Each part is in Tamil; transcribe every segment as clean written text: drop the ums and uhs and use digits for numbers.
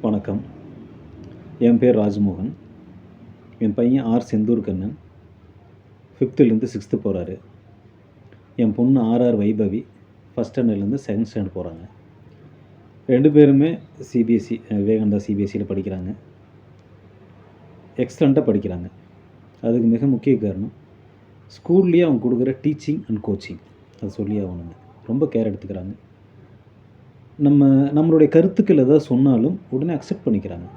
வணக்கம். என் பேர் ராஜ்மோகன். என் பையன் ஆர். செந்தூர்கண்ணன் 5th சிக்ஸ்த்து போகிறாரு. என் பொண்ணு ஆர். வைபவி ஃபஸ்ட் ஸ்டாண்டர்ட்லேருந்து செகண்ட் ஸ்டாண்டர்ட் போகிறாங்க. 2 பேருமே சிபிஎஸ்சி விவேகானந்தா சிபிஎஸ்சியில் படிக்கிறாங்க. எக்ஸலண்ட்டாக படிக்கிறாங்க. அதுக்கு மிக முக்கிய காரணம் ஸ்கூல்லேயே அவங்க கொடுக்குற டீச்சிங் அண்ட் கோச்சிங். அது சொல்லி ஆகணுங்க. ரொம்ப கேர் எடுத்துக்கிறாங்க. நம்மளுடைய கருத்துக்கள் எதாவது சொன்னாலும் உடனே அக்செப்ட் பண்ணிக்கிறாங்க.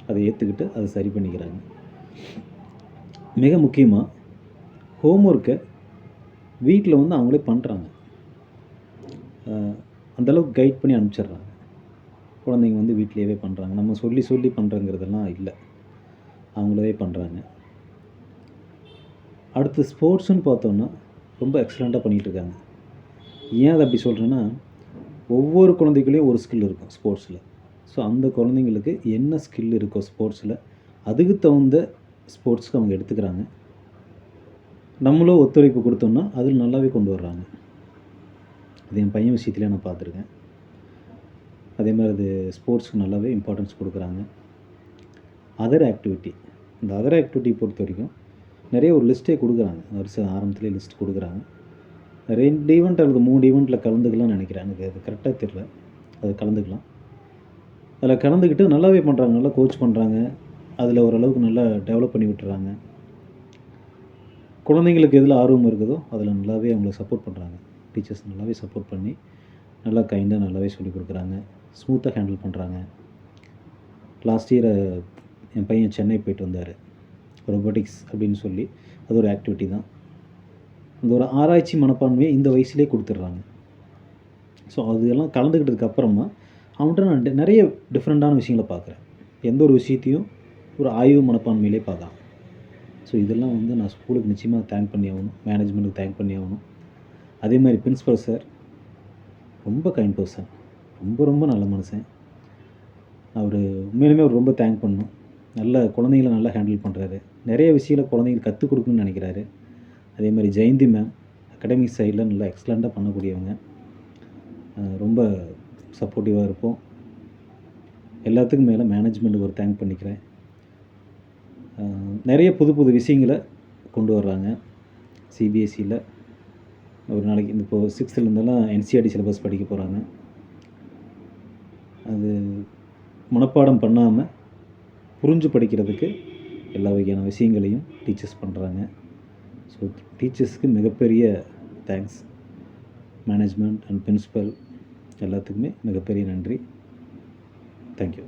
அதை ஏற்றுக்கிட்டு அதை சரி பண்ணிக்கிறாங்க. மிக முக்கியமாக ஹோம்ஒர்க்கை வீட்டில் அவங்களே பண்ணுறாங்க. அந்தளவுக்கு கைட் பண்ணி அனுப்பிச்சிட்றாங்க. குழந்தைங்க வீட்டிலேயே பண்ணுறாங்க. நம்ம சொல்லி சொல்லி பண்ணுறங்கிறதெல்லாம் இல்லை, அவங்களே பண்ணுறாங்க. அடுத்து ஸ்போர்ட்ஸுன்னு பார்த்தோன்னா ரொம்ப எக்ஸலண்ட்டாக பண்ணிகிட்ருக்காங்க. ஏன் அதை அப்படி சொல்கிறேன்னா, ஒவ்வொரு குழந்தைக்குள்ளேயும் ஒரு ஸ்கில் இருக்கும் ஸ்போர்ட்ஸில். ஸோ அந்த குழந்தைங்களுக்கு என்ன ஸ்கில் இருக்கோ ஸ்போர்ட்ஸில் அதுக்கு தகுந்த ஸ்போர்ட்ஸ்க்கு அவங்க எடுத்துக்கிறாங்க. நம்மளும் ஒத்துழைப்பு கொடுத்தோம்னா அதில் நல்லாவே கொண்டு வர்றாங்க. அது என் பையன் விஷயத்துலேயே நான் பார்த்துருக்கேன். அதே மாதிரி அது ஸ்போர்ட்ஸுக்கு நல்லாவே இம்பார்ட்டன்ஸ் கொடுக்குறாங்க. அதர் ஆக்டிவிட்டி, இந்த அதர் ஆக்டிவிட்டி பொறுத்த வரைக்கும் நிறைய ஒரு லிஸ்ட்டே கொடுக்குறாங்க. வருஷம் ஆரம்பத்துலேயே லிஸ்ட் கொடுக்குறாங்க. 2 ஈவெண்ட் அல்லது 3 ஈவெண்ட்டில் கலந்துக்கலாம்னு நினைக்கிறேன். எனக்கு அது கரெக்டாக தெரியல. அது கலந்துக்கலாம். அதில் கலந்துக்கிட்டு நல்லாவே பண்ணுறாங்க. நல்லா கோச் பண்ணுறாங்க. அதில் ஓரளவுக்கு நல்லா டெவலப் பண்ணி விட்டுறாங்க. குழந்தைங்களுக்கு எதில் ஆர்வம் இருக்குதோ அதில் நல்லாவே அவங்கள சப்போர்ட் பண்ணுறாங்க. டீச்சர்ஸ் நல்லாவே சப்போர்ட் பண்ணி நல்லா கைண்டாக நல்லாவே சொல்லிக் கொடுக்குறாங்க. ஸ்மூத்தாக ஹேண்டில் பண்ணுறாங்க. லாஸ்ட் இயர் என் பையன் சென்னை போயிட்டு வந்தார். ரொபோட்டிக்ஸ் அப்படின்னு சொல்லி அது ஒரு ஆக்டிவிட்டி தான். அந்த ஒரு ஆராய்ச்சி மனப்பான்மையை இந்த வயசுலேயே கொடுத்துட்றாங்க. ஸோ அதெல்லாம் கலந்துக்கிட்டதுக்கப்புறமா அவன்கிட்ட நான் நிறைய டிஃப்ரெண்ட்டான விஷயங்களை பார்க்குறேன். எந்த ஒரு விஷயத்தையும் ஒரு ஆய்வு மனப்பான்மையிலே பார்க்கலாம். ஸோ இதெல்லாம் நான் ஸ்கூலுக்கு நிச்சயமாக தேங்க் பண்ணி ஆகணும். மேனேஜ்மெண்ட்டுக்கு தேங்க் பண்ணி ஆகணும். அதே மாதிரி பிரின்ஸிபல் சார் ரொம்ப கைண்ட் பர்சன், ரொம்ப ரொம்ப நல்ல மனுஷன். அவர் உண்மையிலுமே அவர் ரொம்ப தேங்க் பண்ணணும். நல்ல குழந்தைங்கள நல்லா ஹேண்டில் பண்ணுறாரு. நிறைய விஷயங்களை குழந்தைங்களுக்கு கற்றுக் கொடுக்கணும்னு நினைக்கிறாரு. அதே மாதிரி ஜெயந்தி மேம் அகாடமிக் சைடில் நல்லா எக்ஸலண்ட்டாக பண்ணக்கூடியவங்க. ரொம்ப சப்போர்ட்டிவாக இருப்போம். எல்லாத்துக்கும் மேலே மேனேஜ்மெண்ட்டுக்கு ஒரு தேங்க் பண்ணிக்கிறேன். நிறைய புது புது விஷயங்களை கொண்டு வர்றாங்க சிபிஎஸ்சியில். ஒரு நாளைக்கு இப்போது 6th என்சிஆர்டி சிலபஸ் படிக்க போகிறாங்க. அது மனப்பாடம் பண்ணாமல் புரிஞ்சு படிக்கிறதுக்கு எல்லா வகையான விஷயங்களையும் டீச்சர்ஸ் பண்ணுறாங்க. ஸோ டீச்சர்ஸ்க்கு மிகப்பெரிய தேங்க்ஸ். மேனேஜ்மெண்ட் அண்ட் பிரின்சிபல் எல்லாத்துக்குமே மிகப்பெரிய நன்றி. தேங்க்யூ.